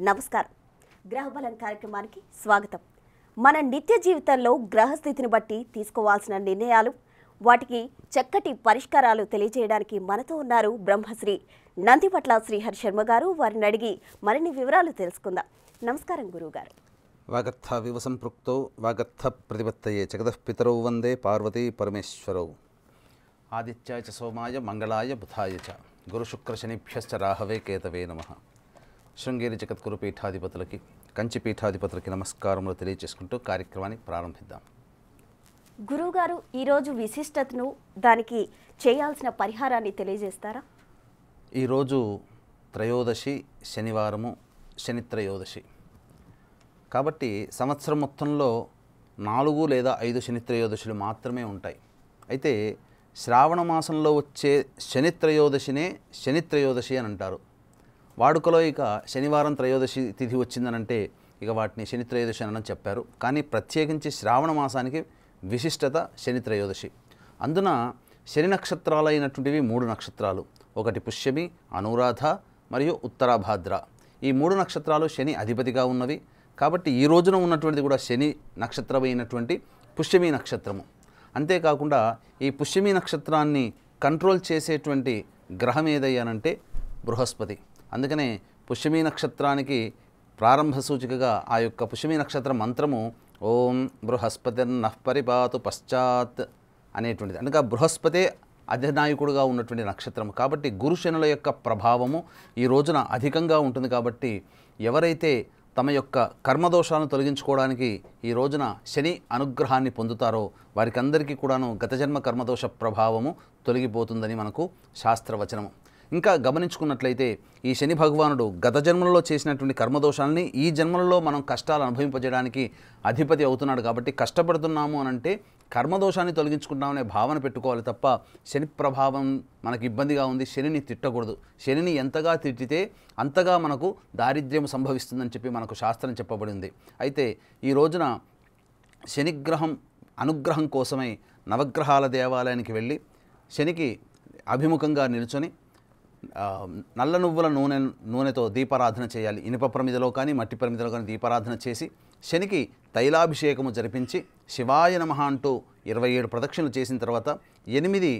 నమస్కారం. గ్రహబలం కార్యక్రమానికి స్వాగతం. మన నిత్య జీవితంలో గ్రహస్థితిని బట్టి తీసుకోవాల్సిన నిర్ణయాలు, వాటికి చక్కటి పరిష్కారాలు తెలియజేయడానికి మనతో ఉన్నారు బ్రహ్మశ్రీ నందిపట్ల శ్రీహరి శర్మ గారు. వారిని అడిగి మరిన్ని వివరాలు తెలుసుకుందాం. నమస్కారం గురువుగారు. వాగర్థ వివ సంపృక్తో వాగర్థ ప్రతిపత్తయే జగతః పితరౌ వందే పార్వతీ పరమేశ్వరౌ. ఆదిత్యాయ చ సోమాయ మంగళాయ బుధాయ చ గురుశుక్ర శనిభ్యశ్చ రాహవే కేతవే నమః. శృంగేరి జగద్గురు పీఠాధిపతులకి, కంచి పీఠాధిపతులకి నమస్కారములు తెలియజేసుకుంటూ కార్యక్రమాన్ని ప్రారంభిద్దాం. గురువుగారు, ఈరోజు విశిష్టతను, దానికి చేయాల్సిన పరిహారాన్ని తెలియజేస్తారా? ఈరోజు త్రయోదశి, శనివారము, శని త్రయోదశి. కాబట్టి సంవత్సరం మొత్తంలో 4 లేదా 5 శని త్రయోదశులు మాత్రమే ఉంటాయి. అయితే శ్రావణ మాసంలో వచ్చే శని త్రయోదశినే శని త్రయోదశి అని అంటారు. వాడుకలో ఇక శనివారం త్రయోదశి తిథి వచ్చిందనంటే ఇక వాటిని శని త్రయోదశి అని చెప్పారు. కానీ ప్రత్యేకించి శ్రావణ మాసానికి విశిష్టత శని త్రయోదశి. అందున శని నక్షత్రాలు అయినటువంటివి 3 నక్షత్రాలు. ఒకటి పుష్యమి, అనురాధ మరియు ఉత్తరాభాద్ర. ఈ 3 నక్షత్రాలు శని అధిపతిగా ఉన్నవి. కాబట్టి ఈ రోజున ఉన్నటువంటిది కూడా శని నక్షత్రమైనటువంటి పుష్యమి నక్షత్రము. అంతేకాకుండా ఈ పుష్యమి నక్షత్రాన్ని కంట్రోల్ చేసేటువంటి గ్రహం ఏదయ్యానంటే బృహస్పతి. అందుకనే పుష్యమి నక్షత్రానికి ప్రారంభ సూచికగా ఆ యొక్క పుష్యమి నక్షత్ర మంత్రము ఓం బృహస్పతిర్నః పరిపాతు పశ్చాత్ అనేటువంటిది. అందుకే బృహస్పతే అధినాయకుడుగా ఉన్నటువంటి నక్షత్రం. కాబట్టి గురుశనుల యొక్క ప్రభావము ఈ రోజున అధికంగా ఉంటుంది. కాబట్టి ఎవరైతే తమ యొక్క కర్మదోషాలను తొలగించుకోవడానికి ఈ రోజున శని అనుగ్రహాన్ని పొందుతారో వారికి అందరికీ కూడాను గత జన్మ కర్మదోష ప్రభావము తొలగిపోతుందని మనకు శాస్త్రవచనము. ఇంకా గమనించుకున్నట్లయితే ఈ శని భగవానుడు గత జన్మలలో చేసినటువంటి కర్మదోషాలని ఈ జన్మలలో మనం కష్టాలు అనుభవింపజేయడానికి అధిపతి అవుతున్నాడు. కాబట్టి కష్టపడుతున్నాము అనంటే కర్మదోషాన్ని తొలగించుకుంటామనే భావన పెట్టుకోవాలి తప్ప శని ప్రభావం మనకి ఇబ్బందిగా ఉంది, శనిని తిట్టకూడదు. శనిని ఎంతగా తిట్టితే అంతగా మనకు దారిద్ర్యం సంభవిస్తుందని చెప్పి మనకు శాస్త్రం చెప్పబడింది. అయితే ఈ రోజున శనిగ్రహం అనుగ్రహం కోసమై నవగ్రహాల దేవాలయానికి వెళ్ళి శనికి అభిముఖంగా నిల్చొని నల్ల నువ్వుల నూనెతో దీపారాధన చేయాలి. ఇనుప ప్రమిదలో కానీ మట్టి ప్రమిదలో కానీ దీపారాధన చేసి శనికి తైలాభిషేకము జరిపించి శివాయ నమః అంటూ 27 ప్రదక్షిణలు చేసిన తర్వాత 8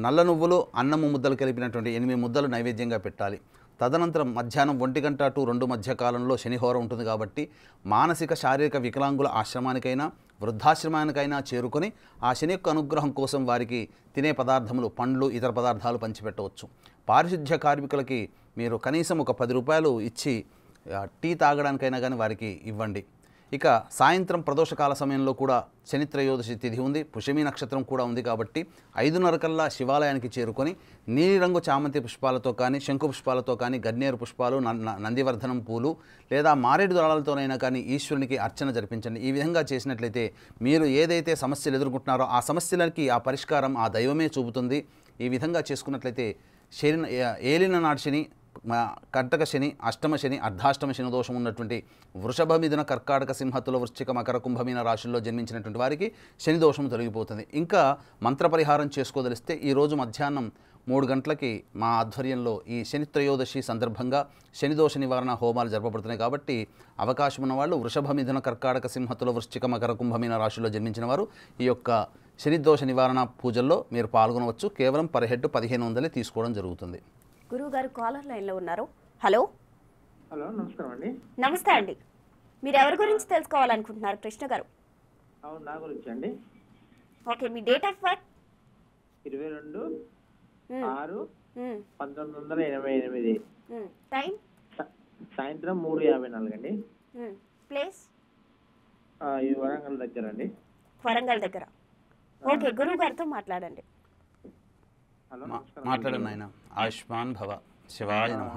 నల్ల నువ్వులు అన్నము ముద్దలు కలిపినటువంటి 8 ముద్దలు నైవేద్యంగా పెట్టాలి. తదనంతరం మధ్యాహ్నం 1 గంట టు 2 మధ్య కాలంలో శనిహోర ఉంటుంది. కాబట్టి మానసిక శారీరక వికలాంగుల ఆశ్రమానికైనా వృద్ధాశ్రమానికైనా చేరుకొని ఆ శని యొక్క అనుగ్రహం కోసం వారికి తినే పదార్థములు, పండ్లు, ఇతర పదార్థాలు పంచిపెట్టవచ్చు. పారిశుద్ధ్య కార్మికులకి మీరు కనీసం ఒక 10 రూపాయలు ఇచ్చి టీ తాగడానికైనా కానీ వారికి ఇవ్వండి. ఇక సాయంత్రం ప్రదోషకాల సమయంలో కూడా శని త్రయోదశి తిథి ఉంది, పుష్యమి నక్షత్రం కూడా ఉంది. కాబట్టి 5:30 కల్లా శివాలయానికి చేరుకొని నీలిరంగు చామంతి పుష్పాలతో కానీ, శంకు పుష్పాలతో కానీ, గన్నేరు పుష్పాలు, నందివర్ధనం పూలు లేదా మారేడు దళాలతోనైనా కానీ ఈశ్వరునికి అర్చన జరిపించండి. ఈ విధంగా చేసినట్లయితే మీరు ఏదైతే సమస్యలు ఎదుర్కొంటున్నారో ఆ సమస్యలకి ఆ పరిష్కారం ఆ దైవమే చూపుతుంది. ఈ విధంగా చేసుకున్నట్లయితే శని ఏలిన నాటి శని, కంటక శని, అష్టమ శని, అర్ధాష్టమ శని దోషం ఉన్నటువంటి వృషభ, మిథున, కర్కాటక, సింహతుల, వృశ్చిక, మకర, కుంభమీన రాశుల్లో జన్మించినటువంటి వారికి శని దోషం తొలగిపోతుంది. ఇంకా మంత్ర పరిహారం చేసుకోదలిస్తే ఈరోజు మధ్యాహ్నం 3 గంటలకి మా ఆధ్వర్యంలో ఈ శని త్రయోదశి సందర్భంగా శని దోష నివారణ హోమాలు జరపబడుతున్నాయి. కాబట్టి అవకాశం ఉన్నవాళ్ళు వృషభ, మిథున, కర్కాటక, సింహతుల, వృశ్చిక, మకర, కుంభమీన రాశుల్లో జన్మించిన వారు ఈ యొక్క శని దోష నివారణ పూజల్లో మీరు పాల్గొనవచ్చు. కేవలం పర్ హెడ్ 1500 తీసుకోవడం జరుగుతుంది. గురువుగారు కాలర్ లైన్లో ఉన్నారు. హలో. హలో, నమస్కారం అండి. నమస్తే అండి. మీరు ఎవరి గురించి తెలుసుకోవాలనుకుంటున్నారు కృష్ణ గారు? అవును, నా గురించి అండి. Okay, me date of birth? 22/6/1988. Time? సాయంత్రం 3:54 అండి. ప్లేస్? ఇది వరంగల్ దగ్గర అండి. వరంగల్ దగ్గర. ఓకే, గురువు గారితో మాట్లాడండి. హలో, మాట్లాడండి ఆయన. ఆయుష్మాన్ భవ. శివాయ నమః.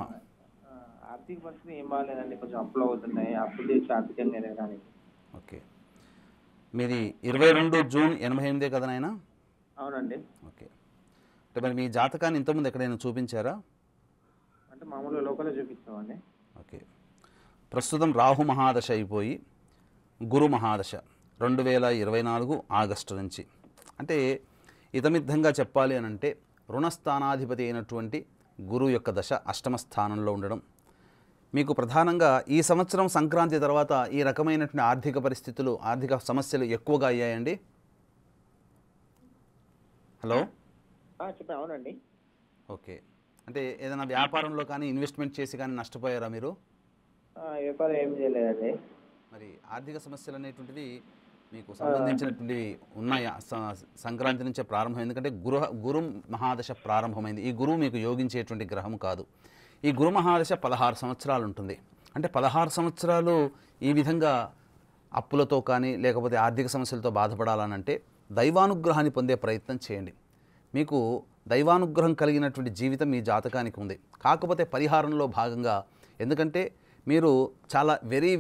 ఆర్థిక పరిస్థితి ఏం బాగాలేదండి, కొంచెం అప్పులు అవుతున్నాయి. అప్పులు చేసి ఆర్థికంగా ఎదగడానికి. ఓకే, మీది 22 జూన్ 88 కదా నాయన? అవునండి. ఓకే, అంటే మరి మీ జాతకాన్ని ఇంతకుముందు ఎక్కడైనా చూపించారా? అంటే మామూలుగా లోకల్లో చూపిస్తామండి. ఓకే, ప్రస్తుతం రాహు మహాదశ అయిపోయి గురు మహాదశ 2024 ఆగస్టు నుంచి. అంటే ఇతమిద్ధంగా చెప్పాలి అని అంటే రుణస్థానాధిపతి అయినటువంటి గురువు యొక్క దశ అష్టమ స్థానంలో ఉండడం, మీకు ప్రధానంగా ఈ సంవత్సరం సంక్రాంతి తర్వాత ఈ రకమైనటువంటి ఆర్థిక పరిస్థితులు, ఆర్థిక సమస్యలు ఎక్కువగా అయ్యాయండి? హలో, చెప్పండి. అవునండి. ఓకే. అంటే ఏదైనా వ్యాపారంలో కానీ ఇన్వెస్ట్మెంట్ చేసి కానీ నష్టపోయారా మీరు? వ్యాపారం ఏం చేయలేదండి. మరి ఆర్థిక సమస్యలు అనేటువంటివి మీకు సంబంధించినటువంటివి ఉన్నాయా? సంక్రాంతి నుంచే ప్రారంభం, ఎందుకంటే గురు మహాదశ ప్రారంభమైంది. ఈ గురువు మీకు యోగించేటువంటి గ్రహం కాదు. ఈ గురు మహాదశ 16 సంవత్సరాలు ఉంటుంది. అంటే 16 సంవత్సరాలు ఈ విధంగా అప్పులతో కానీ లేకపోతే ఆర్థిక సమస్యలతో బాధపడాలనంటే దైవానుగ్రహాన్ని పొందే ప్రయత్నం చేయండి. మీకు దైవానుగ్రహం కలిగినటువంటి జీవితం మీ జాతకానికి ఉంది. కాకపోతే పరిహారంలో భాగంగా, ఎందుకంటే మీరు చాలా వెరీ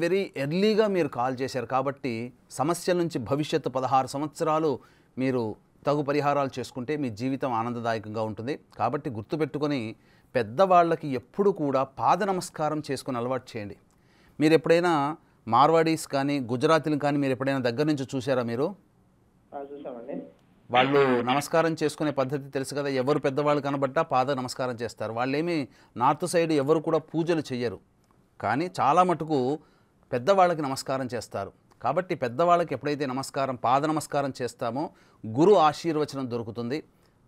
ఎర్లీగా మీరు కాల్ చేశారు కాబట్టి సమస్యల నుంచి భవిష్యత్తు 16 సంవత్సరాలు మీరు తగు పరిహారాలు చేసుకుంటే మీ జీవితం ఆనందదాయకంగా ఉంటుంది. కాబట్టి గుర్తుపెట్టుకొని పెద్దవాళ్ళకి ఎప్పుడు కూడా పాద నమస్కారం చేసుకుని అలవాటు చేయండి. మీరు ఎప్పుడైనా మార్వాడీస్ కానీ గుజరాతీలు కానీ మీరు ఎప్పుడైనా దగ్గర నుంచి చూసారా? మీరు చూసామండి. వాళ్ళు నమస్కారం చేసుకునే పద్ధతి తెలుసు కదా. ఎవరు పెద్దవాళ్ళు కనబడ్డా పాద నమస్కారం చేస్తారు. వాళ్ళేమి నార్త్ సైడ్ ఎవరు కూడా పూజలు చెయ్యరు, కానీ చాలా మటుకు పెద్దవాళ్ళకి నమస్కారం చేస్తారు. కాబట్టి పెద్దవాళ్ళకి ఎప్పుడైతే పాద నమస్కారం చేస్తామో గురు ఆశీర్వచనం దొరుకుతుంది.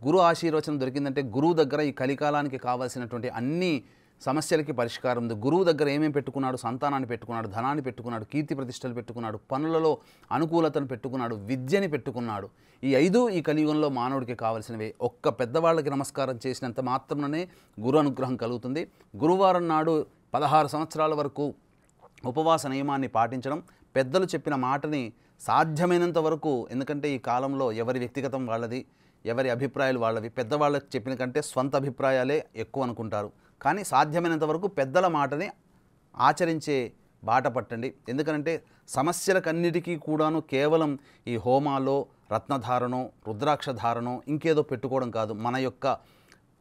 గురు ఆశీర్వచనం దొరికిందంటే గురువు దగ్గర ఈ కలికాలానికి కావాల్సినటువంటి అన్ని సమస్యలకి పరిష్కారం ఉంది. గురువు దగ్గర ఏమేమి పెట్టుకున్నాడు? సంతానాన్ని పెట్టుకున్నాడు, ధనాన్ని పెట్టుకున్నాడు, కీర్తి ప్రతిష్టలు పెట్టుకున్నాడు, పనులలో అనుకూలతను పెట్టుకున్నాడు, విద్యని పెట్టుకున్నాడు. ఈ 5 ఈ కలియుగంలో మానవుడికి కావాల్సినవే. ఒక్క పెద్దవాళ్ళకి నమస్కారం చేసినంత మాత్రమే గురు అనుగ్రహం కలుగుతుంది. గురువారం నాడు 16 సంవత్సరాల వరకు ఉపవాస నియమాన్ని పాటించడం, పెద్దలు చెప్పిన మాటని సాధ్యమైనంత వరకు, ఎందుకంటే ఈ కాలంలో ఎవరి వ్యక్తిగతం వాళ్ళది, ఎవరి అభిప్రాయాలు వాళ్ళవి. పెద్దవాళ్ళకి చెప్పిన కంటే స్వంత అభిప్రాయాలే ఎక్కువ అనుకుంటారు. కానీ సాధ్యమైనంత వరకు పెద్దల మాటని ఆచరించే బాట పట్టండి. ఎందుకంటే సమస్యలకన్నిటికీ కూడాను కేవలం ఈ హోమాలో రత్నధారణో రుద్రాక్షధారణో ఇంకేదో పెట్టుకోవడం కాదు. మన యొక్క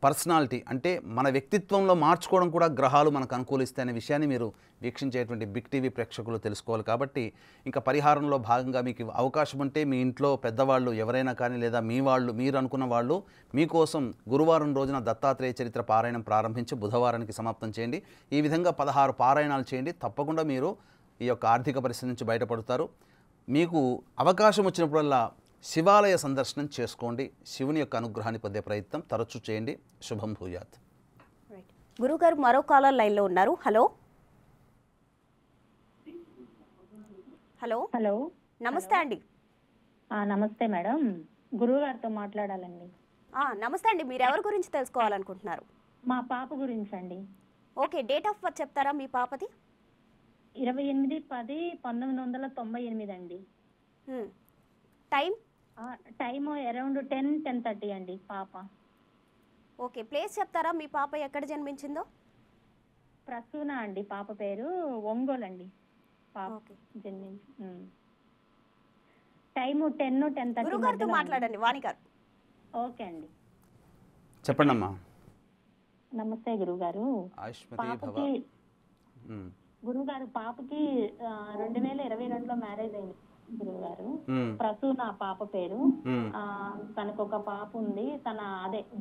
పర్సనాలిటీ అంటే మన వ్యక్తిత్వంలో మార్చుకోవడం కూడా గ్రహాలు మనకు అనుకూలిస్తాయనే విషయాన్ని మీరు వీక్షించేటువంటి బిగ్ టీవీ ప్రేక్షకులు తెలుసుకోవాలి. కాబట్టి ఇంకా పరిహారంలో భాగంగా మీకు అవకాశం ఉంటే మీ ఇంట్లో పెద్దవాళ్ళు ఎవరైనా కానీ లేదా మీరు అనుకున్న వాళ్ళు మీకోసం గురువారం రోజున దత్తాత్రేయ చరిత్ర పారాయణం ప్రారంభించి బుధవారానికి సమాప్తం చేయండి. ఈ విధంగా 16 పారాయణాలు చేయండి. తప్పకుండా మీరు ఈ యొక్క ఆర్థిక పరిస్థితి నుంచి బయటపడతారు. మీకు అవకాశం వచ్చినప్పుడల్లా శివాలయ సందర్శనం చేసుకోండి. శివుని యొక్క అనుగ్రహాన్ని పొందే ప్రయత్నం తరచూ చేయండి. శుభం భూయాత్. గురుగారు మరో కాలర్ లైన్లో ఉన్నారు. హలో హలో హలో, నమస్తే అండి. నమస్తే మేడం. గురువు గారితో మాట్లాడాలండి. నమస్తే అండి. మీరు ఎవరి గురించి తెలుసుకోవాలనుకుంటున్నారు? మా పాప గురించి అండి. ఓకే, డేట్ ఆఫ్ బర్త్ చెప్తారా మీ పాపది? 28/10/1998 అండి. టైం? టైము అరౌండ్ 10-10:30 అండి పాప. ఓకే, ప్లేస్ చెప్తారా మీ పాప ఎక్కడ జన్మించిందో? ప్రసూన అండి పాప పేరు. ఒంగోలు అండి పాప జన్మించి. టైము 10-10:30. గురుగారితో మాట్లాడండి, వాణి గారు. ఓకే అండి, చెప్పండి అమ్మా. నమస్తే గురుగారు. పాపకి గురుగారు పాపకి 2022లో మ్యారేజ్ అయింది గురుగారు. ప్రసూన పాప పేరు. తనకు ఒక పాప ఉంది. తన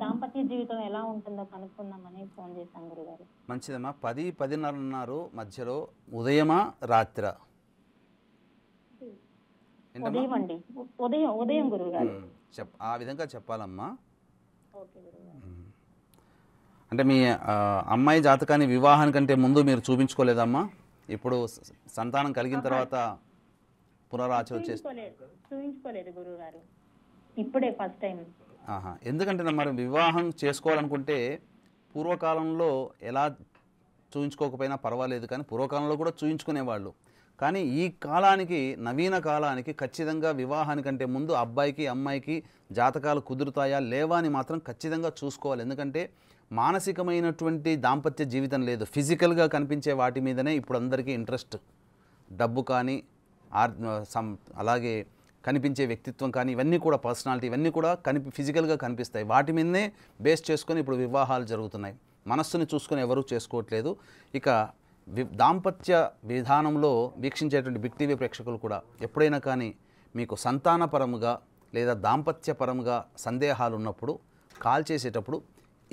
దాంపత్య జీవితం ఎలా ఉంటుందో కనుక్కుందామని ఫోన్ చేశాను గురుగారు. మంచిదమ్మా. 10-10:30 మధ్యలో ఉదయమా రాత్రి? ఉదయం అండి. ఉదయం గురుగారు. ఆ విధంగా చెప్పాలమ్మా. ఓకే గురుగారు. అంటే మీ అమ్మాయి జాతకాన్ని వివాహానికంటే ముందు మీరు చూపించుకోలేదమ్మా? ఇప్పుడు సంతానం కలిగిన తర్వాత చూపించుకోలేదు గురుగారు. ఇప్పుడే ఫస్ట్ టైం. ఎందుకంటే మరి వివాహం చేసుకోవాలనుకుంటే పూర్వకాలంలో ఎలా చూయించుకోకపోయినా పర్వాలేదు, కానీ పూర్వకాలంలో కూడా చూయించుకునేవాళ్ళు. కానీ ఈ కాలానికి, నవీన కాలానికి ఖచ్చితంగా వివాహానికంటే ముందు అబ్బాయికి అమ్మాయికి జాతకాలు కుదురుతాయా లేవా అని మాత్రం ఖచ్చితంగా చూసుకోవాలి. ఎందుకంటే మానసికమైనటువంటి దాంపత్య జీవితం లేదు. ఫిజికల్గా కనిపించే వాటి మీదనే ఇప్పుడు అందరికీ ఇంట్రెస్ట్. డబ్బు కానీ అలాగే కనిపించే వ్యక్తిత్వం కానీ ఇవన్నీ కూడా పర్సనాలిటీ ఇవన్నీ కూడా ఫిజికల్గా కనిపిస్తాయి. వాటి మీదనే బేస్ చేసుకొని ఇప్పుడు వివాహాలు జరుగుతున్నాయి. మనస్సుని చూసుకొని ఎవరూ చేసుకోవట్లేదు. ఇక దాంపత్య విధానంలో వీక్షించేటువంటి బిగ్ టీవీ ప్రేక్షకులు కూడా ఎప్పుడైనా కానీ మీకు సంతానపరముగా లేదా దాంపత్యపరముగా సందేహాలు ఉన్నప్పుడు కాల్ చేసేటప్పుడు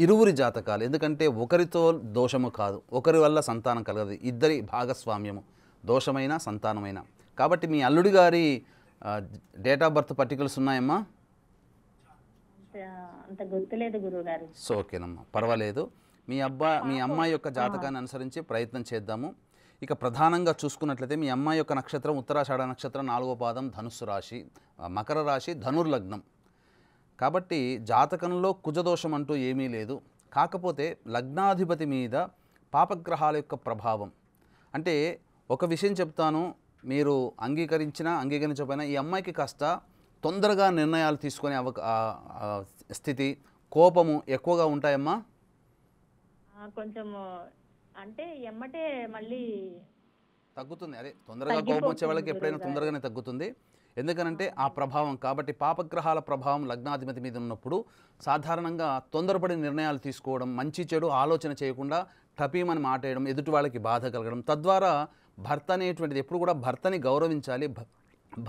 ఇరువురి జాతకాలు, ఎందుకంటే ఒకరితో దోషము కాదు, ఒకరి వల్ల సంతానం కలగదు, ఇద్దరి భాగస్వామ్యము, దోషమైన సంతానమైన. కాబట్టి మీ అల్లుడి గారి డేట్ ఆఫ్ బర్త్ పర్టికులర్స్ ఉన్నాయమ్మా? అంత గుర్తులేదు గురువుగారు. సో ఓకేనమ్మా, పర్వాలేదు. మీ అమ్మాయి యొక్క జాతకాన్ని అనుసరించి ప్రయత్నం చేద్దాము. ఇక ప్రధానంగా చూసుకున్నట్లయితే మీ అమ్మాయి యొక్క నక్షత్రం ఉత్తరాషాఢ నక్షత్రం 4వ పాదం, ధనుస్సు రాశి, మకర రాశి, ధనుర్లగ్నం. కాబట్టి జాతకంలో కుజదోషం అంటూ ఏమీ లేదు. కాకపోతే లగ్నాధిపతి మీద పాపగ్రహాల యొక్క ప్రభావం. అంటే ఒక విషయం చెప్తాను, మీరు అంగీకరించకపోయినా ఈ అమ్మాయికి కాస్త తొందరగా నిర్ణయాలు తీసుకునే స్థితి, కోపము ఎక్కువగా ఉంటాయమ్మా. కొంచెం అంటే ఎమ్మటే మళ్ళీ తగ్గుతుంది. అదే తొందరగా కోపం వచ్చే వాళ్ళకి ఎప్పుడైనా తొందరగానే తగ్గుతుంది. ఎందుకనంటే ఆ ప్రభావం. కాబట్టి పాపగ్రహాల ప్రభావం లగ్నాధిపతి మీద ఉన్నప్పుడు సాధారణంగా తొందరపడి నిర్ణయాలు తీసుకోవడం, మంచి చెడు ఆలోచన చేయకుండా టపీమని మాటేయడం, ఎదుటి వాళ్ళకి బాధ కలగడం, తద్వారా భర్త అనేటువంటిది ఎప్పుడు కూడా భర్తని గౌరవించాలి,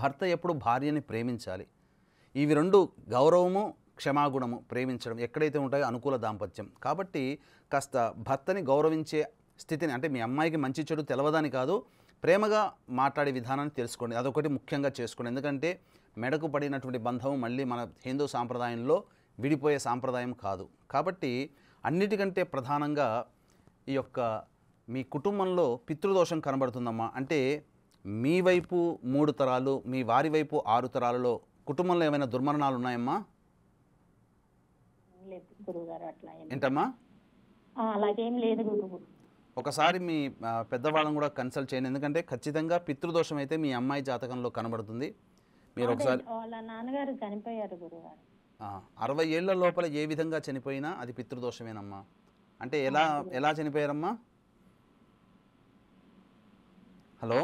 భర్త ఎప్పుడు భార్యని ప్రేమించాలి. ఇవి రెండు, గౌరవము క్షమాగుణము, ప్రేమించడం ఎక్కడైతే ఉంటాయో అనుకూల దాంపత్యం. కాబట్టి కాస్త భర్తని గౌరవించే స్థితిని, అంటే మీ అమ్మాయికి మంచి చెడు తెలవదని కాదు, ప్రేమగా మాట్లాడే విధానాన్ని తెలుసుకోండి. అదొకటి ముఖ్యంగా చేసుకోండి. ఎందుకంటే మెడకు పడినటువంటి బంధం మళ్ళీ మన హిందూ సాంప్రదాయంలో విడిపోయే సాంప్రదాయం కాదు. కాబట్టి అన్నిటికంటే ప్రధానంగా ఈ యొక్క మీ కుటుంబంలో పితృదోషం కనబడుతుందమ్మా. అంటే మీ వైపు 3 తరాలు, మీ వారి వైపు 6 తరాలలో కుటుంబంలో ఏమైనా దుర్మరణాలు ఉన్నాయమ్మా? గురువుగారు అట్లా ఏంటమ్మా? అలాగేం లేదు గురువు. ఒకసారి మీ పెద్దవాళ్ళని కూడా కన్సల్ట్ చేయండి. ఎందుకంటే ఖచ్చితంగా పితృదోషం అయితే మీ అమ్మాయి జాతకంలో కనబడుతుంది. మీరు ఒకసారి, వాళ్ళ నాన్నగారు చనిపోయారు గురువుగారు. 60 ఏళ్ల లోపల ఏ విధంగా చనిపోయినా అది పితృదోషమేనమ్మా. అంటే ఎలా చనిపోయారమ్మా? హలో,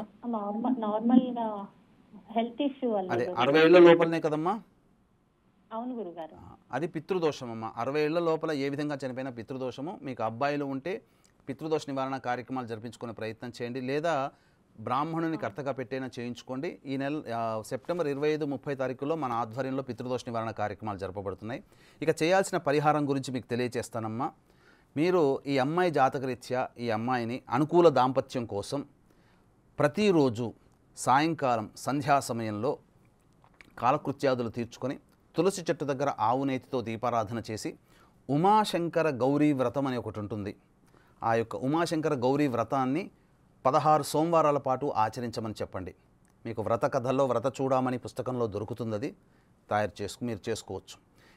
నార్మల్ గా హెల్త్ ఇష్యూ వల్ల. అదే 60 ఏళ్ల లోపలనే కదమ్మా? అవును గురుగారు. అది పితృదోషం అమ్మ. 60 ఏళ్ల లోపల ఏ విధంగా చనిపోయినా పితృదోషము. మీకు అబ్బాయిలు ఉంటే పితృదోష నివారణ కార్యక్రమాలు జరిపించుకునే ప్రయత్నం చేయండి, లేదా బ్రాహ్మణుని కర్తగా పెట్టైనా చేయించుకోండి. ఈ నెల సెప్టెంబర్ 25, 30 తారీఖుల్లో మన ఆధ్వర్యంలో పితృదోష నివారణ కార్యక్రమాలు జరపబడుతున్నాయి. ఇక చేయాల్సిన పరిహారం గురించి మీకు తెలియజేస్తానమ్మా. మీరు ఈ అమ్మాయి జాతకరీత్యా ఈ అమ్మాయిని అనుకూల దాంపత్యం కోసం ప్రతిరోజు సాయంకాలం సంధ్యా సమయంలో కాలకృత్యాదులు తీర్చుకొని తులసి చెట్టు దగ్గర ఆవు నేతితో దీపారాధన చేసి ఉమాశంకర గౌరీ వ్రతం అని ఒకటి ఉంటుంది. ఆ యొక్క ఉమాశంకర గౌరీ వ్రతాన్ని 16 సోమవారాల పాటు ఆచరించమని చెప్పండి. మీకు వ్రత కథల్లో వ్రత చూడమని పుస్తకంలో దొరుకుతుంది, అది మీరు చేసుకోవచ్చు.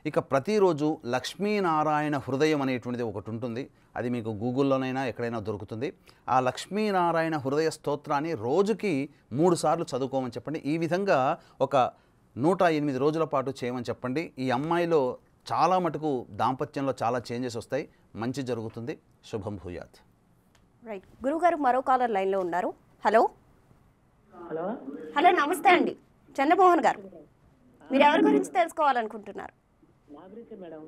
ఇక ప్రతిరోజు లక్ష్మీనారాయణ హృదయం అనేటువంటిది ఒకటి ఉంటుంది, అది మీకు గూగుల్లోనైనా ఎక్కడైనా దొరుకుతుంది. ఆ లక్ష్మీనారాయణ హృదయ స్తోత్రాన్ని రోజుకి 3 సార్లు చదువుకోమని చెప్పండి. ఈ విధంగా ఒక 108 రోజుల పాటు చేయమని చెప్పండి. ఈ అమ్మాయిలో చాలా మటుకు దాంపత్యంలో చాలా చేంజెస్ వస్తాయి, మంచి జరుగుతుంది. శుభం భూయాత్. రైట్ గురుగారు, మరో కాలర్ లైన్లో ఉన్నారు. హలో హలో హలో, నమస్తే అండి. చంద్రమోహన్ గారు, మీరు ఎవరి గురించి తెలుసుకోవాలనుకుంటున్నారు? నా గురించి madam.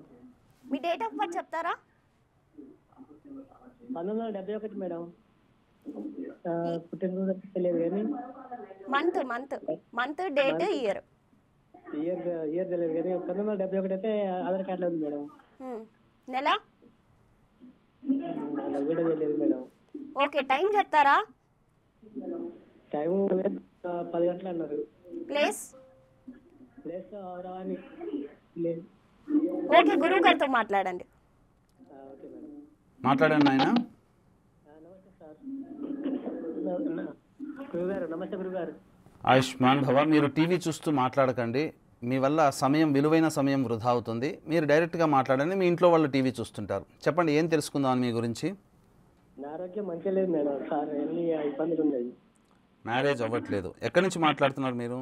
Me date of birth చెప్తారా? 1971 మేడం. పుట్టినరోజు తెలియదు కానీ మంత్ డేట్ ఇయర్ తెలియదు కానీ 1971 అయితే ఆధార్ కార్డులో ఉంది మేడం. నెల కూడా తెలియదు మేడం. ఓకే, టైం చెప్తారా? టైం 10 గంటలు అన్నారు. ప్లేస్ రాని ఓకే, గురువు గారితో మాట్లాడండి. Okay madam. మాట్లాడండి ఆయన. నమస్తే సార్. గురుగారు నమస్తే. గురుగారు ఆయుష్మాన్ భవ. మీరు టీవీ చూస్తూ మాట్లాడకండి, మీ వల్ల విలువైన సమయం వృధా అవుతుంది. మీరు డైరెక్ట్గా మాట్లాడండి, మీ ఇంట్లో వాళ్ళు టీవీ చూస్తుంటారు. చెప్పండి, ఏం తెలుసుకుందాం మీ గురించి? నా ఆరోగ్యం మంచిగా లేదు మేడం. సార్ ఎన్ని ఇబ్బందులు ఉన్నాయి. మ్యారేజ్ అవ్వట్లేదు. ఎక్కడి నుంచి మాట్లాడుతున్నారు మీరు?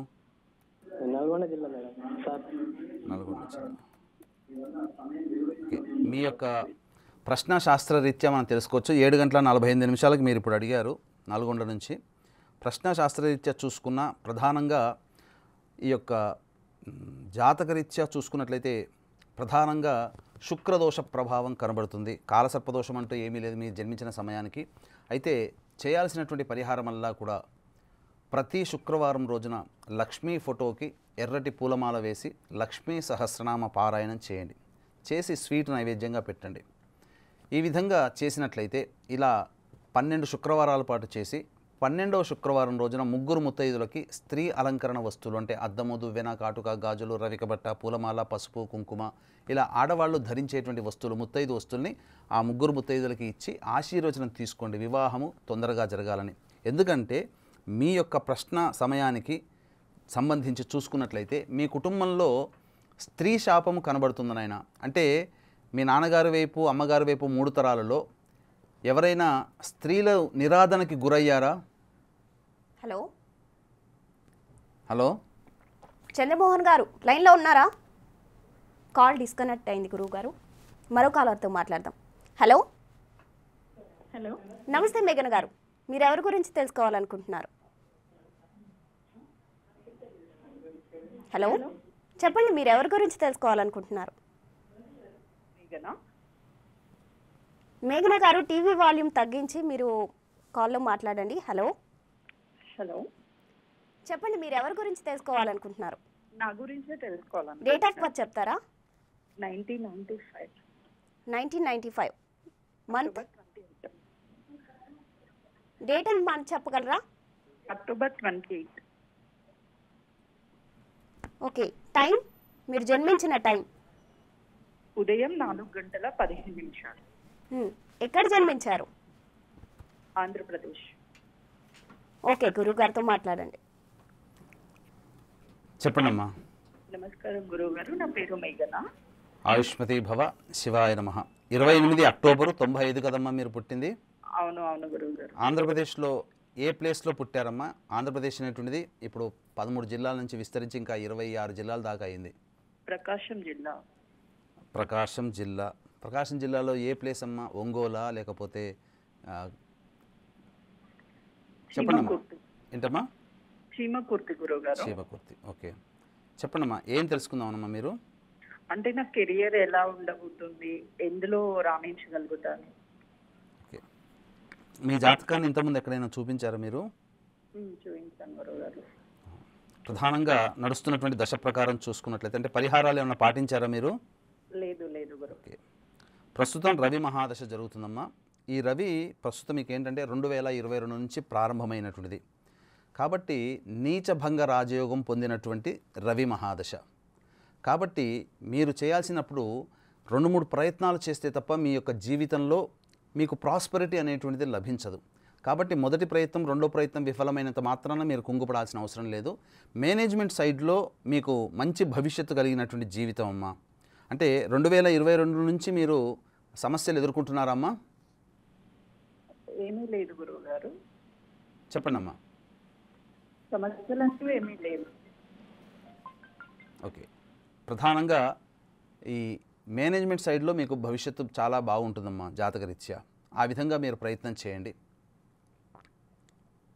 నల్గొండ జిల్లా మేడం. సార్ నల్గొండ జిల్లా. ఓకే, మీ యొక్క ప్రశ్న శాస్త్రరీత్యా మనం తెలుసుకోవచ్చు. 7:45 మీరు ఇప్పుడు అడిగారు నల్గొండ నుంచి. ప్రశ్న శాస్త్రరీత్యా చూసుకున్న ప్రధానంగా ఈ యొక్క జాతకరీత్యా చూసుకున్నట్లయితే ప్రధానంగా శుక్రదోష ప్రభావం కనబడుతుంది. కాలసర్పదోషం అంటూ ఏమీ లేదు మీ జన్మించిన సమయానికి. అయితే చేయాల్సినటువంటి పరిహారం వల్ల కూడా ప్రతి శుక్రవారం రోజున లక్ష్మీ ఫోటోకి ఎర్రటి పూలమాల వేసి లక్ష్మీ సహస్రనామ పారాయణం చేయండి. చేసి స్వీట్ నైవేద్యంగా పెట్టండి. ఈ విధంగా చేసినట్లయితే ఇలా 12 శుక్రవారాల పాటు చేసి 12వ శుక్రవారం రోజున ముగ్గురు ముత్తైదులకి స్త్రీ అలంకరణ వస్తువులు అంటే అద్దము, దువ్వెన, కాటుక, గాజులు, రవికబట్ట, పూలమాల, పసుపు, కుంకుమ ఇలా ఆడవాళ్ళు ధరించేటువంటి వస్తువులు ముత్తైదు వస్తువుల్ని ఆ ముగ్గురు ముత్తైదులకి ఇచ్చి ఆశీర్వచనం తీసుకోండి. వివాహము తొందరగా జరగాలని. ఎందుకంటే మీ యొక్క ప్రశ్న సమయానికి సంబంధించి చూసుకున్నట్లయితే మీ కుటుంబంలో స్త్రీ శాపం కనబడుతుంది నాయన. అంటే మీ నాన్నగారి వైపు అమ్మగారి వైపు 3 తరాలలో ఎవరైనా స్త్రీల నిరాధనకి గురయ్యారా? హలో హలో చంద్రమోహన్ గారు లైన్లో ఉన్నారా? కాల్ డిస్కనెక్ట్ అయింది గురువు గారు. మరో కాలర్తో మాట్లాడదాం. హలో హలో నమస్తే మేఘన గారు, మీరు ఎవరి గురించి తెలుసుకోవాలనుకుంటున్నారు? హలో చెప్పండి, మీరు ఎవరి గురించి తెలుసుకోవాలనుకుంటున్నారు? మేఘన గారు టీవీ వాల్యూమ్ తగ్గించి మీరు కాల్లో మాట్లాడండి. హలో హలో చెప్పండి, మీరు ఎవరి గురించి తెలుసుకోవాలనుకుంటున్నారు? నా గురించే తెలుసుకోవాలని. డేట్ ఆఫ్ బర్త్ చెప్తారా? 1995 1995 మంత్, డేట్ అండ్ మంత్ చెప్పగలరా? అక్టోబర్ 28. ఓకే, టైం, మీరు జన్మించిన టైం? ఉదయం 4:15. ఎక్కడ జన్మించారు? ఆంధ్రప్రదేశ్. ఓకే, గురువు గారితో మాట్లాడండి. చెప్పండమ్మా. నమస్కారం గురువు గారు, నా పేరు మేఘన. ఆయుష్మతి భవ, శివాయ నమః. 28 అక్టోబరు 95 కదమ్మా మీరు పుట్టింది? అవును అవును గురువు గారు. ఆంధ్రప్రదేశ్లో ఏ ప్లేస్లో పుట్టారమ్మా? ఆంధ్రప్రదేశ్ అనేటువంటిది ఇప్పుడు 13 జిల్లాల నుంచి విస్తరించి ఇంకా 26 జిల్లాల దాకా అయింది. ప్రకాశం జిల్లా. ప్రకాశం జిల్లా. ప్రకాశం జిల్లాలో ఏ ప్లేస్ అమ్మా? ఒంగోలా లేకపోతే చెప్పండమ్మా. ఏంటమ్మా? చీమకుర్తి గురువు గారు. చీమకుర్తి. ఓకే, చెప్పండమ్మా, ఏం తెలుసుకుందామమ్మా మీరు? అంటే నా కెరియర్ ఎలా ఉండబోతుంది, ఎందులో రాణించగలుగుతాను? ఓకే, మీ జాతకాన్ని ఇంతకుముందు ఎక్కడైనా చూపించారా మీరు? చూపించాను గురువు గారు. ప్రధానంగా నడుస్తున్నటువంటి దశ ప్రకారం చూసుకున్నట్లయితే అంటే పరిహారాలు ఏమైనా పాటించారా మీరు? లేదు లేదు గురువు. ఓకే, ప్రస్తుతం రవి మహాదశ జరుగుతుందమ్మా. ఈ రవి ప్రస్తుతం మీకు ఏంటంటే 2022 నుంచి ప్రారంభమైనటువంటిది కాబట్టి నీచభంగ రాజయోగం పొందినటువంటి రవి మహాదశ. కాబట్టి మీరు చేయాల్సినప్పుడు 2-3 ప్రయత్నాలు చేస్తే తప్ప మీ యొక్క జీవితంలో మీకు ప్రాస్పరిటీ అనేటువంటిది లభించదు. కాబట్టి మొదటి ప్రయత్నం, రెండో ప్రయత్నం విఫలమైనంత మాత్రాన మీరు కుంగిపడాల్సిన అవసరం లేదు. మేనేజ్మెంట్ సైడ్లో మీకు మంచి భవిష్యత్తు కలిగినటువంటి జీవితం అమ్మా. అంటే 2022 నుంచి మీరు సమస్యలు ఎదుర్కొంటున్నారమ్మా? ఏమీ లేదు గురువు గారు. చెప్పండమ్మా. సమస్యలంటూ ఏమీ లేదు. ఓకే, ప్రధానంగా ఈ మేనేజ్మెంట్ సైడ్లో మీకు భవిష్యత్తు చాలా బాగుంటుందమ్మా జాతకరీత్యా. ఆ విధంగా మీరు ప్రయత్నం చేయండి.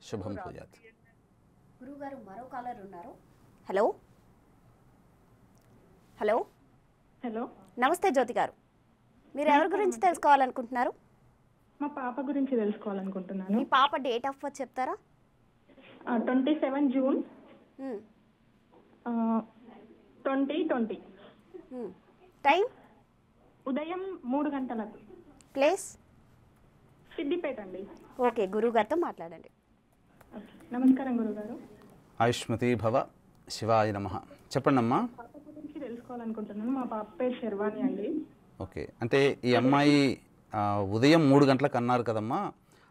శుభం పూజాత్. గురువుగారు మరో కాలర్ ఉన్నారు. హలో హలో హలో నమస్తే జ్యోతి గారు, మీరు ఎవరి గురించి తెలుసుకోవాలనుకుంటున్నారు? మా పాప గురించి తెలుసుకోవాలనుకుంటున్నాను. మీ పాప డేట్ ఆఫ్ బర్త్ చెప్తారా? 27 జూన్ 2020. టైం? ఉదయం 3 గంటలకు. ప్లేస్? సిద్దిపేట అండి. ఓకే, గురువు గారితో మాట్లాడండి. నమస్కారం గురుగారు. ఆయుష్మతి భవ, శివాయ నమః. చెప్పండమ్మా. పాప గురించి తెలుసుకోవాలనుకుంటున్నాను. మా పాప పేరు శర్వాణి అండి. ఓకే, అంటే ఈ అమ్మాయి ఉదయం 3 గంటలకు అన్నారు కదమ్మా,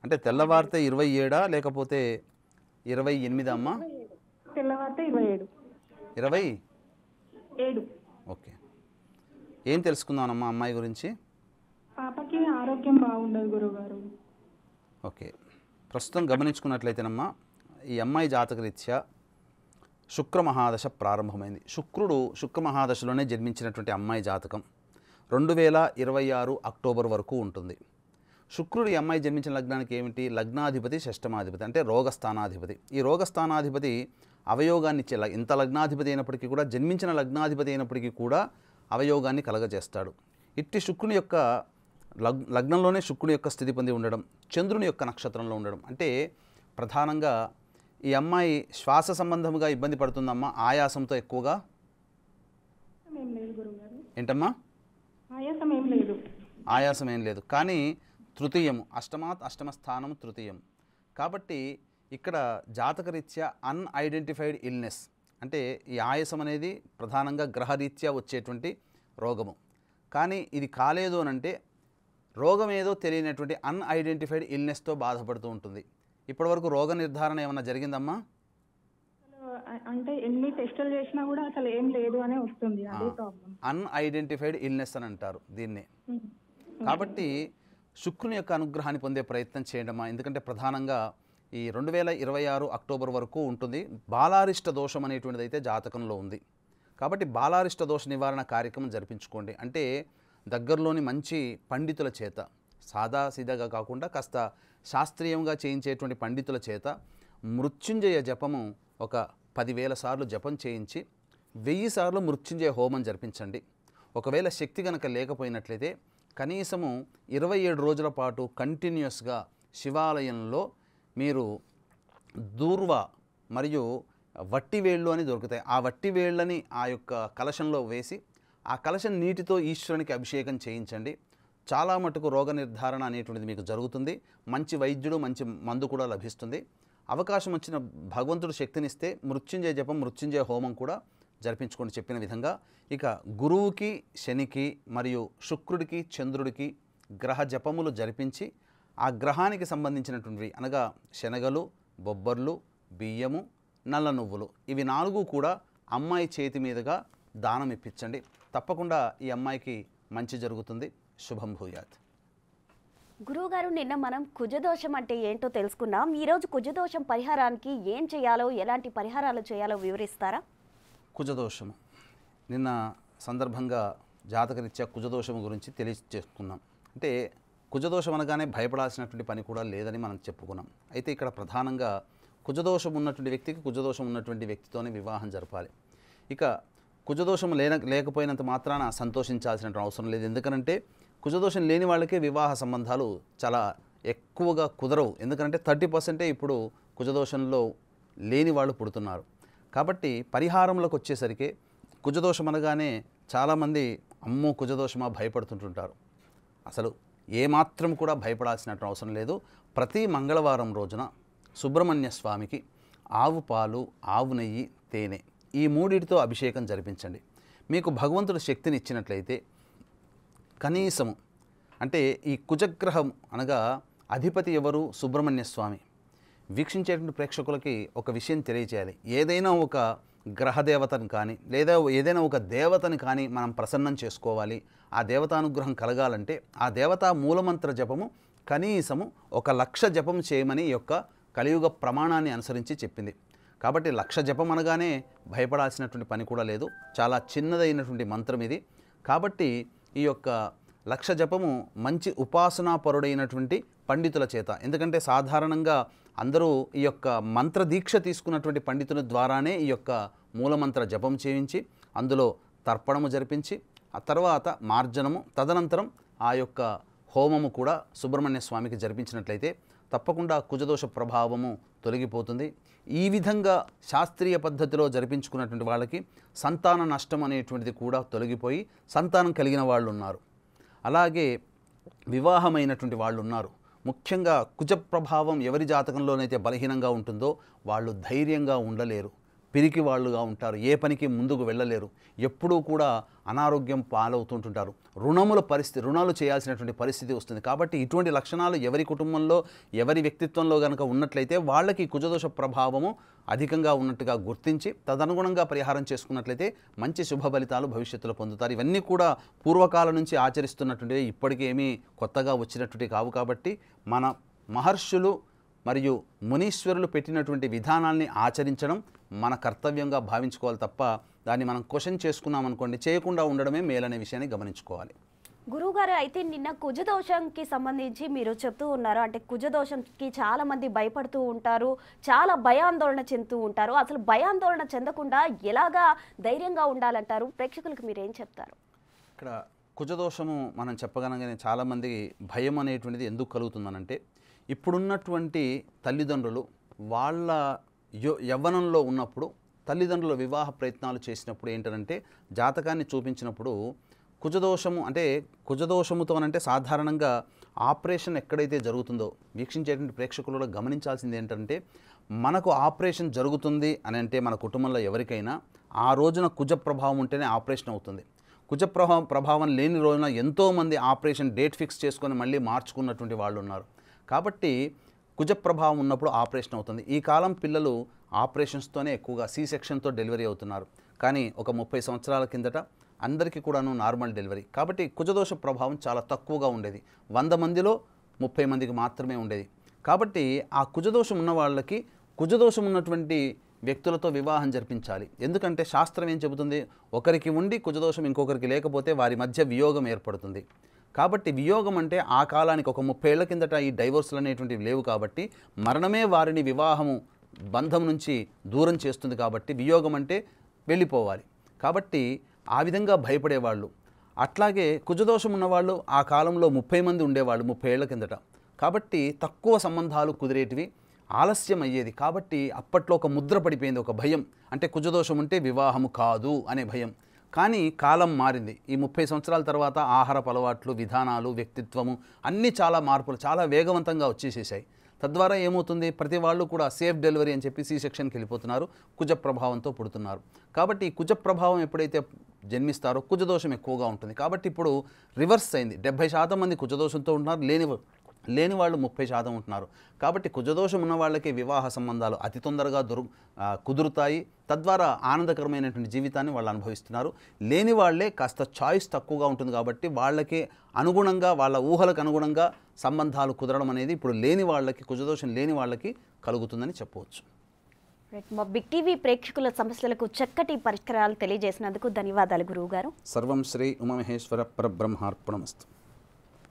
అంటే తెల్లవారితే 27 లేకపోతే 28 అమ్మా? తెల్లవారితే 27. 27. ఓకే, ఏం తెలుసుకుందామమ్మా అమ్మాయి గురించి? పాపకి ఆరోగ్యం బాగుండదు గురుగారు. ఓకే, ప్రస్తుతం గమనించుకున్నట్లయితేనమ్మా ఈ అమ్మాయి జాతకరీత్యా శుక్ర మహాదశ ప్రారంభమైంది. శుక్ర మహాదశలోనే జన్మించినటువంటి అమ్మాయి జాతకం 2026 అక్టోబర్ వరకు ఉంటుంది. శుక్రుడు ఈ అమ్మాయి జన్మించిన లగ్నానికి ఏమిటి? లగ్నాధిపతి షష్టమాధిపతి, అంటే రోగస్థానాధిపతి. ఈ రోగస్థానాధిపతి అవయోగాన్ని ఇచ్చే, ఇంత లగ్నాధిపతి అయినప్పటికీ కూడా, జన్మించిన లగ్నాధిపతి అయినప్పటికీ కూడా అవయోగాన్ని కలగజేస్తాడు. ఇట్టి శుక్రుని యొక్క లగ్నంలోనే శుక్రుని యొక్క స్థితి పొంది ఉండడం, చంద్రుని యొక్క నక్షత్రంలో ఉండడం, అంటే ప్రధానంగా ఈ అమ్మాయి శ్వాస సంబంధముగా ఇబ్బంది పడుతుందమ్మా, ఆయాసంతో ఎక్కువగా. ఏం లేదు గురుగారు. ఏంటమ్మా? ఆయాసం ఏం లేదు. ఆయాసం ఏం లేదు, కానీ తృతీయము అష్టమ స్థానం తృతీయం. కాబట్టి ఇక్కడ జాతకరీత్యా అన్ఐడెంటిఫైడ్ ఇల్నెస్ అంటే ఈ ఆయాసం అనేది ప్రధానంగా గ్రహరీత్యా వచ్చేటువంటి రోగము. కానీ ఇది కాలేదు అని అంటే రోగం ఏదో తెలియనటువంటి అన్ఐడెంటిఫైడ్ ఇల్నెస్తో బాధపడుతూ ఉంటుంది. ఇప్పటివరకు రోగ నిర్ధారణ ఏమన్నా జరిగిందమ్మా? అసలు అంటే ఎన్ని టెస్టులు చేసినా కూడా అసలు ఏం లేదు అనే వస్తుంది. అదే ప్రాబ్లం. అన్ఐడెంటిఫైడ్ ఇల్నెస్ అని అంటారు దీన్ని. కాబట్టి శుక్రుని యొక్క అనుగ్రహాన్ని పొందే ప్రయత్నం చేయడమా, ఎందుకంటే ప్రధానంగా ఈ 2026 అక్టోబర్ వరకు ఉంటుంది. బాలారిష్ట దోషం అనేటువంటిది అయితే జాతకంలో ఉంది. కాబట్టి బాలారిష్ట దోష నివారణ కార్యక్రమం జరిపించుకోండి. అంటే దగ్గరలోని మంచి పండితుల చేత, సాదాసీదాగా కాకుండా కాస్త శాస్త్రీయంగా చేయించేటువంటి పండితుల చేత మృత్యుంజయ జపము ఒక 10,000 సార్లు జపం చేయించి 1000 సార్లు మృత్యుంజయ హోమం జరిపించండి. ఒకవేళ శక్తి కనుక లేకపోయినట్లయితే కనీసము 27 రోజుల పాటు కంటిన్యూస్గా శివాలయంలో మీరు దూర్వ మరియు వట్టివేళ్ళు అని దొరుకుతాయి. ఆ వట్టివేళ్ళని ఆ యొక్క కలశంలో వేసి ఆ కలశం నీటితో ఈశ్వరునికి అభిషేకం చేయించండి. చాలా మటుకు రోగ నిర్ధారణ అనేటువంటిది మీకు జరుగుతుంది. మంచి వైద్యుడు, మంచి మందు కూడా లభిస్తుంది. అవకాశం వచ్చిన భగవంతుడు శక్తినిస్తే మృత్యుంజయ జపం, మృత్యుంజయ హోమం కూడా జరిపించుకోండి చెప్పిన విధంగా. ఇక గురువుకి, శనికి మరియు శుక్రుడికి, చంద్రుడికి గ్రహ జపములు జరిపించి ఆ గ్రహానికి సంబంధించినటువంటివి అనగా శనగలు, బొబ్బర్లు, బియ్యము, నల్ల నువ్వులు ఇవి 4 కూడా అమ్మాయి చేతి మీదుగా దానం ఇప్పించండి. తప్పకుండా ఈ అమ్మాయికి మంచి జరుగుతుంది. శుభం భూయాత్. గురువుగారు, నిన్న మనం కుజదోషం అంటే ఏంటో తెలుసుకున్నాం. ఈరోజు కుజదోషం పరిహారానికి ఏం చేయాలో, ఎలాంటి పరిహారాలు చేయాలో వివరిస్తారా? కుజదోషము నిన్న సందర్భంగా జాతకరీత్యా కుజదోషము గురించి తెలియజేసుకున్నాం. అంటే కుజదోషం అనగానే భయపడాల్సినటువంటి పని కూడా లేదని మనం చెప్పుకున్నాం. అయితే ఇక్కడ ప్రధానంగా కుజదోషం ఉన్నటువంటి వ్యక్తికి కుజదోషం ఉన్నటువంటి వ్యక్తితోనే వివాహం జరపాలి. ఇక కుజదోషం లేకపోయినంత మాత్రాన సంతోషించాల్సిన అవసరం లేదు. ఎందుకంటే కుజదోషం లేని వాళ్ళకే వివాహ సంబంధాలు చాలా ఎక్కువగా కుదరవు. ఎందుకంటే 30% ఇప్పుడు కుజదోషంలో లేని వాళ్ళు పుడుతున్నారు. కాబట్టి పరిహారంలోకి వచ్చేసరికి కుజదోషం అనగానే చాలామంది అమ్మో కుజదోషమా భయపడుతుంటుంటారు. అసలు ఏమాత్రం కూడా భయపడాల్సిన అవసరం లేదు. ప్రతి మంగళవారం రోజున సుబ్రహ్మణ్య స్వామికి ఆవు పాలు, ఆవు నెయ్యి, తేనె ఈ 3టితో అభిషేకం జరిపించండి. మీకు భగవంతుడు శక్తిని ఇచ్చినట్లయితే కనీసము అంటే ఈ కుజగ్రహం అనగా అధిపతి ఎవరు? సుబ్రహ్మణ్య స్వామి. వీక్షించేటువంటి ప్రేక్షకులకి ఒక విషయం తెలియచేయాలి. ఏదైనా ఒక గ్రహదేవతను కానీ లేదా ఏదైనా ఒక దేవతని కానీ మనం ప్రసన్నం చేసుకోవాలి, ఆ దేవతానుగ్రహం కలగాలంటే ఆ దేవతా మూలమంత్ర జపము కనీసము 1,00,000 జపం చేయమని ఈ యొక్క కలియుగ ప్రమాణాన్ని అనుసరించి చెప్పింది. కాబట్టి 1,00,000 జపం అనగానే భయపడాల్సినటువంటి పని కూడా లేదు. చాలా చిన్నదైనటువంటి మంత్రం ఇది. కాబట్టి ఈ యొక్క 1,00,000 జపము మంచి ఉపాసనాపరుడైనటువంటి పండితుల చేత, ఎందుకంటే సాధారణంగా అందరూ ఈ యొక్క మంత్ర దీక్ష తీసుకున్నటువంటి పండితుల ద్వారానే ఈ యొక్క మూలమంత్ర జపం చేయించి అందులో తర్పణము జరిపించి ఆ తర్వాత మార్జనము, తదనంతరం ఆ యొక్క హోమము కూడా సుబ్రహ్మణ్య స్వామికి జరిపించినట్లయితే తప్పకుండా కుజదోష ప్రభావము తొలగిపోతుంది. ఈ విధంగా శాస్త్రీయ పద్ధతిలో జరిపించుకున్నటువంటి వాళ్ళకి సంతాన నష్టం అనేటువంటిది కూడా తొలగిపోయి సంతానం కలిగిన వాళ్ళు ఉన్నారు. అలాగే వివాహమైనటువంటి వాళ్ళు ఉన్నారు. ముఖ్యంగా కుజ ప్రభావం ఎవరి జాతకంలోనైతే బలహీనంగా ఉంటుందో వాళ్ళు ధైర్యంగా ఉండలేరు, పిరికి వాళ్ళుగా ఉంటారు, ఏ పనికి ముందుకు వెళ్ళలేరు, ఎప్పుడూ కూడా అనారోగ్యం పాలవుతుంటుంటారు, రుణాలు చేయాల్సినటువంటి పరిస్థితి వస్తుంది. కాబట్టి ఇటువంటి లక్షణాలు ఎవరి కుటుంబంలో ఎవరి వ్యక్తిత్వంలో కనుక ఉన్నట్లయితే వాళ్ళకి కుజదోష ప్రభావము అధికంగా ఉన్నట్టుగా గుర్తించి తదనుగుణంగా పరిహారం చేసుకున్నట్లయితే మంచి శుభ ఫలితాలు భవిష్యత్తులో పొందుతారు. ఇవన్నీ కూడా పూర్వకాలం నుంచి ఆచరిస్తున్నటువంటివి, ఇప్పటికేమీ కొత్తగా వచ్చినటువంటి కావు. కాబట్టి మన మహర్షులు మరియు మునీశ్వరులు పెట్టినటువంటి విధానాల్ని ఆచరించడం మన కర్తవ్యంగా భావించుకోవాలి తప్ప దాన్ని మనం క్వశ్చన్ చేసుకున్నాం అనుకోండి చేయకుండా ఉండడమే మేలనే విషయాన్ని గమనించుకోవాలి. గురువుగారు, అయితే నిన్న కుజదోషంకి సంబంధించి మీరు చెప్తూ ఉన్నారు, అంటే కుజదోషంకి చాలా మంది భయపడుతూ ఉంటారు, చాలా భయాందోళన చెందుతూ ఉంటారు. అసలు భయాందోళన చెందకుండా ఎలాగా ధైర్యంగా ఉండాలంటారు? ప్రేక్షకులకు మీరు ఏం చెప్తారు? ఇక్కడ కుజదోషము మనం చెప్పగలగానే చాలామంది భయం అనేటువంటిది ఎందుకు కలుగుతుందనంటే ఇప్పుడున్నటువంటి తల్లిదండ్రులు వాళ్ళ యవ్వనంలో ఉన్నప్పుడు తల్లిదండ్రుల వివాహ ప్రయత్నాలు చేసినప్పుడు ఏంటంటే జాతకాన్ని చూపించినప్పుడు కుజదోషము అంటే కుజదోషముతోనంటే సాధారణంగా ఆపరేషన్ ఎక్కడైతే జరుగుతుందో వీక్షించేటువంటి ప్రేక్షకులు కూడా గమనించాల్సింది ఏంటంటే మనకు ఆపరేషన్ జరుగుతుంది అని అంటే మన కుటుంబంలో ఎవరికైనా ఆ రోజున కుజ ప్రభావం ఉంటేనే ఆపరేషన్ అవుతుంది. కుజ ప్రభావం లేని రోజున ఎంతోమంది ఆపరేషన్ డేట్ ఫిక్స్ చేసుకొని మళ్ళీ మార్చుకున్నటువంటి వాళ్ళు ఉన్నారు. కాబట్టి కుజ ప్రభావం ఉన్నప్పుడు ఆపరేషన్ అవుతుంది. ఈ కాలం పిల్లలు ఆపరేషన్స్తోనే ఎక్కువగా సి సెక్షన్తో డెలివరీ అవుతున్నారు. కానీ ఒక 30 సంవత్సరాల కిందట అందరికీ కూడాను నార్మల్ డెలివరీ. కాబట్టి కుజదోష ప్రభావం చాలా తక్కువగా ఉండేది. 100 మందిలో 30 మందికి మాత్రమే ఉండేది. కాబట్టి ఆ కుజదోషం ఉన్న వాళ్ళకి కుజదోషం ఉన్నటువంటి వ్యక్తులతో వివాహం జరిపించాలి. ఎందుకంటే శాస్త్రం ఏం చెబుతుంది, ఒకరికి ఉండి కుజదోషం ఇంకొకరికి లేకపోతే వారి మధ్య వియోగం ఏర్పడుతుంది. కాబట్టి వియోగం అంటే ఆ కాలానికి ఒక 30 ఏళ్ల కిందట ఈ డైవోర్సులు అనేటువంటివి లేవు కాబట్టి మరణమే వారిని వివాహము బంధం నుంచి దూరం చేస్తుంది. కాబట్టి వియోగం అంటే వెళ్ళిపోవాలి. కాబట్టి ఆ విధంగా భయపడేవాళ్ళు. అట్లాగే కుజదోషం ఉన్నవాళ్ళు ఆ కాలంలో 30 మంది ఉండేవాళ్ళు 30 ఏళ్ల కిందట. కాబట్టి తక్కువ సంబంధాలు కుదిరేటివి, ఆలస్యం అయ్యేది. కాబట్టి అప్పట్లో ఒక ముద్ర పడిపోయింది, ఒక భయం. అంటే కుజదోషం ఉంటే వివాహము కాదు అనే భయం. కానీ కాలం మారింది. ఈ 30 సంవత్సరాల తర్వాత ఆహారపు అలవాట్లు, విధానాలు, వ్యక్తిత్వము అన్నీ చాలా మార్పులు చాలా వేగవంతంగా వచ్చేసేసాయి. తద్వారా ఏమవుతుంది, ప్రతి వాళ్ళు కూడా సేఫ్ డెలివరీ అని చెప్పి సి సెక్షన్కి వెళ్ళిపోతున్నారు, కుజ ప్రభావంతో పుడుతున్నారు. కాబట్టి కుజ ప్రభావం ఎప్పుడైతే జన్మిస్తారో కుజదోషం ఎక్కువగా ఉంటుంది. కాబట్టి ఇప్పుడు రివర్స్ అయింది. 70% మంది కుజదోషంతో ఉంటున్నారు, లేని వాళ్ళు 30% ఉంటున్నారు. కాబట్టి కుజదోషం ఉన్న వాళ్ళకి వివాహ సంబంధాలు అతి తొందరగా కుదురుతాయి. తద్వారా ఆనందకరమైనటువంటి జీవితాన్ని వాళ్ళు అనుభవిస్తున్నారు. లేని వాళ్ళే కాస్త చాయిస్ తక్కువగా ఉంటుంది. కాబట్టి వాళ్ళకి అనుగుణంగా, వాళ్ళ ఊహలకు అనుగుణంగా సంబంధాలు కుదరడం అనేది ఇప్పుడు లేని వాళ్ళకి, కుజదోషం లేని వాళ్ళకి కలుగుతుందని చెప్పవచ్చు. మా బిగ్ టీవీ ప్రేక్షకుల సమస్యలకు చక్కటి పరిష్కారాలు తెలియజేసినందుకు ధన్యవాదాలు గురువు గారు. సర్వం శ్రీ ఉమామహేశ్వర పరబ్రహ్మార్పణమస్తు.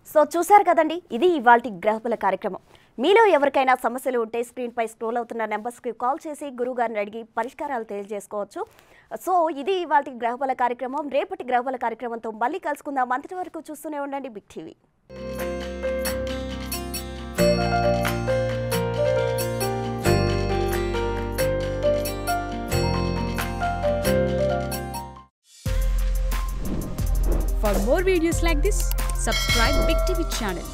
సో చూశారు కదండి, ఇది ఇవాల్టి గ్రహబల కార్యక్రమం. మీలో ఎవరికైనా సమస్యలు ఉంటే స్క్రీన్పై స్క్రోల్ అవుతున్న నెంబర్స్కి కాల్ చేసి గురువుగారిని అడిగి పరిష్కారాలు తెలియజేసుకోవచ్చు. సో ఇది ఇవాల్టి గ్రహబల కార్యక్రమం. రేపటి గ్రహబల కార్యక్రమంతో మళ్ళీ కలుసుకుందాం. అంతటి వరకు చూస్తూనే ఉండండి big TV. For more videos like this, subscribe Big TV channel.